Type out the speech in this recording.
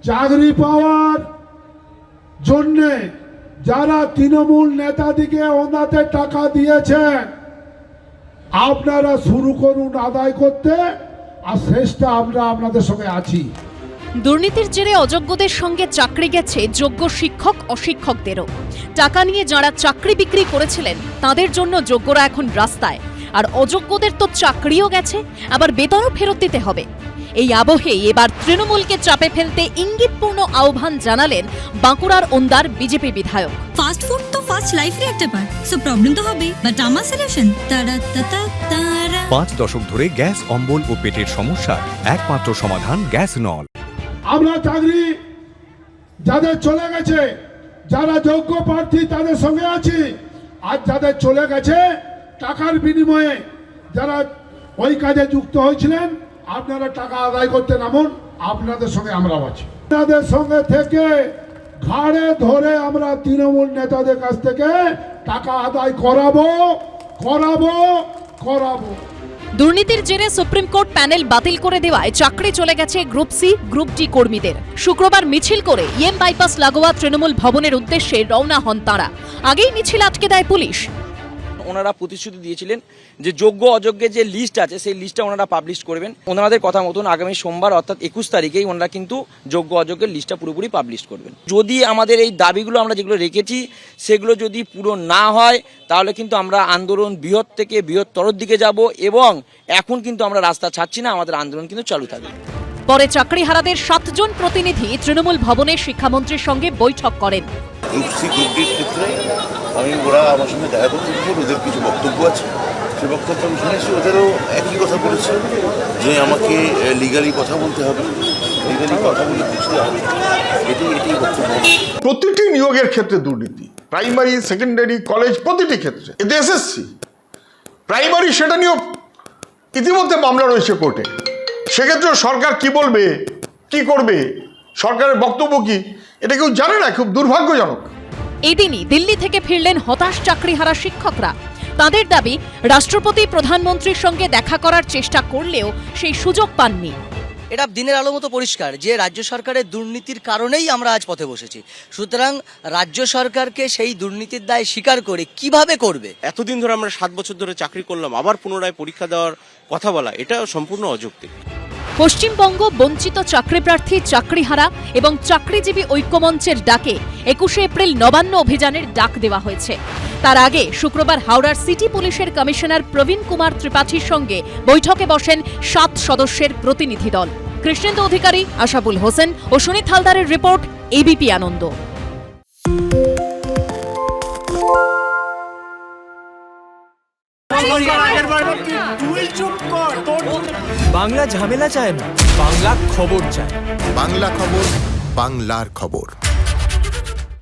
চাকরি পাওয়ার জন্যে যারা তৃণমূল নেতাদিকে ওনাদের টাকা দিয়েছেন, আপনারা শুরু করুন আদায় করতে, আর শেষটা আমরা আপনাদের সঙ্গে আছি। দুর্নীতির জেরে অযোগ্যদের সঙ্গে চাকরি গেছে যোগ্য শিক্ষক অশিক্ষকদেরও। টাকা নিয়ে যারা চাকরি বিক্রি করেছিলেন তাদের জন্য যোগ্যরা এখন রাস্তায়, আর অযোগ্যদের তো চাকরিও গেছে, আবার বেতনও ফেরত দিতে হবে। এই আবহে এবার তৃণমূলকে চাপে ফেলতে ইঙ্গিতপূর্ণ আহ্বান জানালেন বাঁকুড়ার ওন্দার বিজেপি বিধায়ক। ফাস্ট ফুড তো ফাস্ট লাইফের একটা পার্ট, সো প্রবলেম তো হবে, বাট আমার সলিউশন তারা তারা তারা। 5 দশক ধরে গ্যাস অম্বল ও পেটের সমস্যার একমাত্র সমাধান গ্যাস নল। আমরা চাকরি যাদের চলে গেছে, যারা যোগ্য প্রার্থী তাদের সঙ্গে আছি, আর যাদের চলে গেছে টাকার বিনিময়ে যারা ওই কাজে যুক্ত হয়েছিলেন, আপনারা টাকা আদায় করতে নামুন, আপনাদের সঙ্গে আমরাও আছি। আপনাদের সঙ্গে থেকে ঘাড়ে ধরে আমরা তৃণমূল নেতাদের কাছ থেকে টাকা আদায় করাবো। দুর্নীতির জেরে সুপ্রিম কোর্ট প্যানেল বাতিল করে দেওয়ায় চাকরি চলে গেছে গ্রুপ সি গ্রুপ ডি কর্মীদের। শুক্রবার মিছিল করে ইএম বাইপাস লাগোয়া তৃণমূল ভবনের উদ্দেশ্যে রওনা হন তারা। আগেই মিছিল আটকে দেয় পুলিশ। ওনারা প্রতিশ্রুতি দিয়েছিলেন যে যোগ্য অযোগ্যের যে লিস্ট আছে সেই লিস্টটা ওনারা পাবলিশ করবেন। ওনাদের কথা মতন আগামী সোমবার অর্থাৎ 21 তারিখেই ওনারা কিন্তু যোগ্য অযোগ্যের লিস্টটা পুরোপুরি পাবলিশ করবেন। যদি আমাদের এই দাবিগুলো আমরা যেগুলো রেখেছি সেগুলো যদি পুরো না হয় তাহলে কিন্তু আমরা আন্দোলন বৃহৎ থেকে বৃহত্তর দিকে যাব, এবং এখন কিন্তু আমরা রাস্তা ছাড়ছি না, আমাদের আন্দোলন কিন্তু চালু থাকবে। পরে চাকরিহারাদের 7 জন প্রতিনিধি তৃণমূল ভবনে শিক্ষামন্ত্রীর সঙ্গে বৈঠক করেন। গ্রুপ সি গ্রুপ ডির ক্ষেত্রে ওরা আমার সঙ্গে দেখা করতে গিয়েছিল, ওদের কিছু বক্তব্য আছে, সেই বক্তব্য আমি শুনেছি। ওদেরও একই কথা বলেছে যে আমাকে লিগালি কথা বলতে হবে, লিগালি কথা বলে বুঝতে হবে, এটাই বক্তব্য। প্রতিটি নিয়োগের ক্ষেত্রে দুর্নীতি, প্রাইমারি সেকেন্ডারি কলেজ প্রতিটি ক্ষেত্রে। এতে এসএসসি প্রাইমারি সেটা নিয়েও ইতিমধ্যে মামলা রয়েছে কোর্টে। সেক্ষেত্রে সরকার কি বলবে, কি করবে, সরকারের বক্তব্য কি, এটা কেউ জানে না। খুব দুর্ভাগ্যজনক। এদিনই দিল্লি থেকে ফিরলেন হতাশ চাকরিহারা শিক্ষকরা। তাদের দাবি, রাষ্ট্রপতি প্রধানমন্ত্রীর সঙ্গে দেখা করার চেষ্টা করলেও সেই সুযোগ পাননি। এটা দিনের আলো মতো পরিষ্কার যে রাজ্য সরকারের দুর্নীতির কারণেই আমরা আজ পথে বসেছি। সুতরাং রাজ্য সরকারকে সেই দুর্নীতির দায় স্বীকার করে কিভাবে করবে। এতদিন ধরে আমরা 7 বছর ধরে চাকরি করলাম, আবার পুনরায় পরীক্ষা দেওয়ার কথা বলা, এটা সম্পূর্ণ অযৌক্তিক। পশ্চিমবঙ্গ বঞ্চিত চাকরিপ্রার্থী, চাকরিহারা এবং চাকরিজীবী ঐক্যমঞ্চের ডাকে 21 এপ্রিল নবান্ন অভিযানের ডাক দেওয়া হয়েছে। তার আগে শুক্রবার হাওড়ার সিটি পুলিশের কমিশনার প্রবীণ কুমার ত্রিপাঠীর সঙ্গে বৈঠকে বসেন 7 সদস্যের প্রতিনিধি দল। কৃষ্ণেন্দু অধিকারী, আশাবুল হোসেন ও সুনীত হালদারের রিপোর্ট, এবিপি আনন্দ। বাংলা ঝামেলা চায় না, বাংলা খবর চায়। বাংলা খবর, বাংলার খবর।